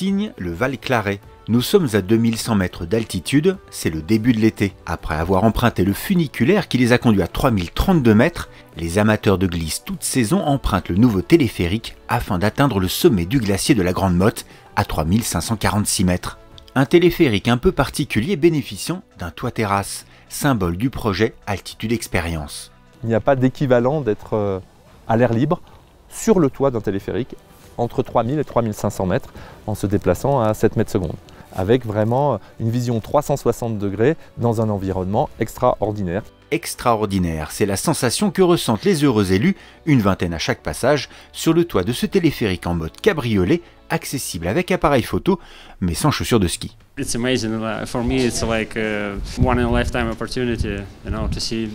Tignes, le Val Claret. Nous sommes à 2100 mètres d'altitude, c'est le début de l'été. Après avoir emprunté le funiculaire qui les a conduits à 3032 mètres, les amateurs de glisse toute saison empruntent le nouveau téléphérique afin d'atteindre le sommet du glacier de la Grande Motte à 3546 mètres. Un téléphérique un peu particulier bénéficiant d'un toit-terrasse, symbole du projet Altitude Expérience. Il n'y a pas d'équivalent d'être à l'air libre sur le toit d'un téléphérique entre 3000 et 3500 mètres en se déplaçant à 7 mètres secondes, avec vraiment une vision 360 degrés dans un environnement extraordinaire. Extraordinaire, c'est la sensation que ressentent les heureux élus, une vingtaine à chaque passage, sur le toit de ce téléphérique en mode cabriolet, accessible avec appareil photo, mais sans chaussures de ski. It's amazing. For me, it's like a one in a lifetime opportunity, you know, to see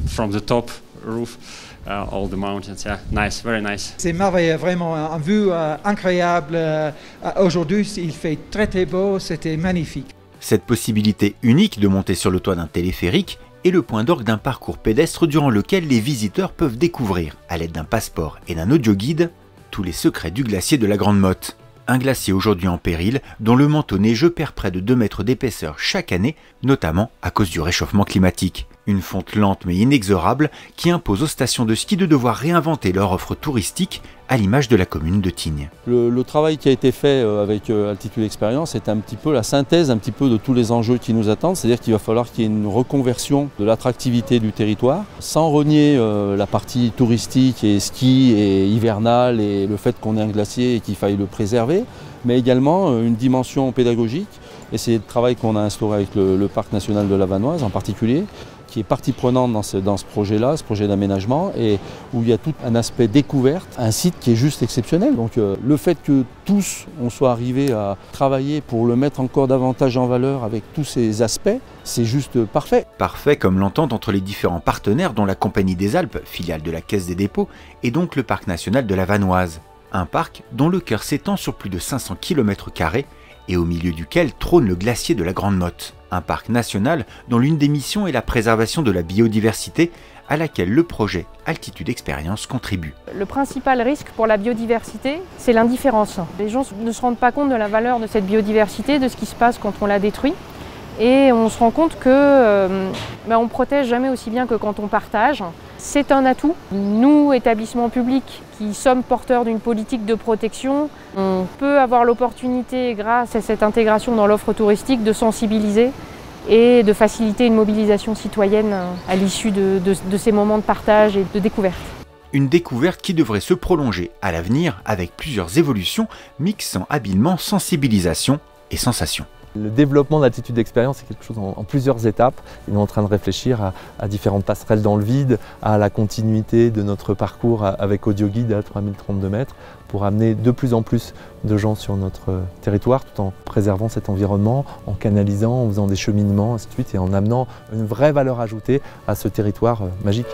from the top roof all the mountains. Yeah, nice, very nice. C'est merveilleux, vraiment un vue incroyable. Aujourd'hui, il fait très beau, c'était magnifique. Cette possibilité unique de monter sur le toit d'un téléphérique est le point d'orgue d'un parcours pédestre durant lequel les visiteurs peuvent découvrir, à l'aide d'un passeport et d'un audioguide, tous les secrets du glacier de la Grande Motte. Un glacier aujourd'hui en péril, dont le manteau neigeux perd près de 2 mètres d'épaisseur chaque année, notamment à cause du réchauffement climatique. Une fonte lente mais inexorable qui impose aux stations de ski de devoir réinventer leur offre touristique à l'image de la commune de Tignes. Le travail qui a été fait avec Altitude Expérience est un petit peu la synthèse de tous les enjeux qui nous attendent. C'est-à-dire qu'il va falloir qu'il y ait une reconversion de l'attractivité du territoire, sans renier la partie touristique et ski et hivernale et le fait qu'on ait un glacier et qu'il faille le préserver, mais également une dimension pédagogique. Et c'est le travail qu'on a instauré avec le Parc national de la Vanoise en particulier, qui est partie prenante dans ce projet-là, ce projet d'aménagement, et où il y a tout un aspect découverte, un site qui est juste exceptionnel. Donc le fait que tous on soit arrivés à travailler pour le mettre encore davantage en valeur avec tous ces aspects, c'est juste parfait. Parfait comme l'entente entre les différents partenaires dont la Compagnie des Alpes, filiale de la Caisse des dépôts, et donc le Parc national de la Vanoise. Un parc dont le cœur s'étend sur plus de 500 km² et au milieu duquel trône le glacier de la Grande Motte. Un parc national dont l'une des missions est la préservation de la biodiversité à laquelle le projet Altitude Expérience contribue. Le principal risque pour la biodiversité, c'est l'indifférence. Les gens ne se rendent pas compte de la valeur de cette biodiversité, de ce qui se passe quand on la détruit. Et on se rend compte que on ne protège jamais aussi bien que quand on partage. C'est un atout. Nous, établissements publics, qui sommes porteurs d'une politique de protection, on peut avoir l'opportunité, grâce à cette intégration dans l'offre touristique, de sensibiliser et de faciliter une mobilisation citoyenne à l'issue de ces moments de partage et de découverte. Une découverte qui devrait se prolonger à l'avenir avec plusieurs évolutions mixant habilement sensibilisation et sensation. Le développement d'Altitude Expérience, c'est quelque chose en plusieurs étapes. On est en train de réfléchir à différentes passerelles dans le vide, à la continuité de notre parcours avec audioguide à 3032 mètres pour amener de plus en plus de gens sur notre territoire tout en préservant cet environnement, en canalisant, en faisant des cheminements, ainsi de suite, et en amenant une vraie valeur ajoutée à ce territoire magique.